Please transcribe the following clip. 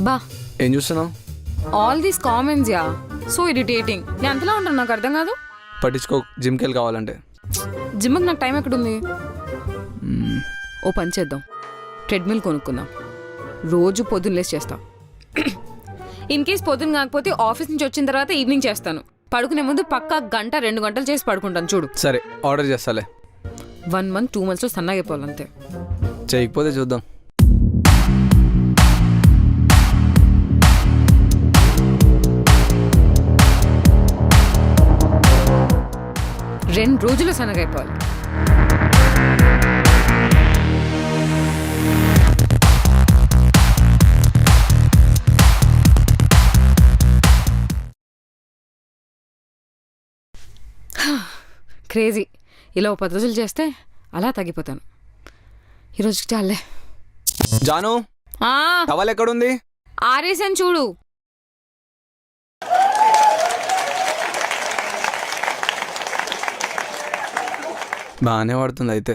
బా ఏం చూస్తున్నావు? All these comments yeah so irritating. నేను అంతలా ఉంటాను, నాకు అర్థం కాదు. పట్టించుకో, జిమ్కి వెళ్ళి కావాలంటే. జిమ్కి నాకు టైం ఎక్కడుంది? ఓ పని చేద్దాం, ట్రెడ్మిల్ కొనుక్కుందాం. రోజు పొద్దున్న లేసి చేస్తాం. ఇన్ కేస్ పొద్దున్న కాకపోతే ఆఫీస్ నుంచి వచ్చిన తర్వాత ఈవినింగ్ చేస్తాను. పడుకునే ముందు పక్కా 1-2 గంటలు చేసి పడుకుంటాను చూడు. సరే, ఆర్డర్ చేస్తాలే. 1 మంత్ 2 మంత్స్లో సన్నగా అయిపోవాలంతే. చేయకపోతే చూద్దాం. రెండు రోజుల్లో సన్నగా అయిపోవాలి. క్రేజీ. ఇలా 10 రోజులు చేస్తే అలా తగ్గిపోతాను. ఈరోజుకి చాలే. జాను, టవల్ ఎక్కడుంది? ఆరేసాను చూడు. బాగానే పడుతుంది అయితే.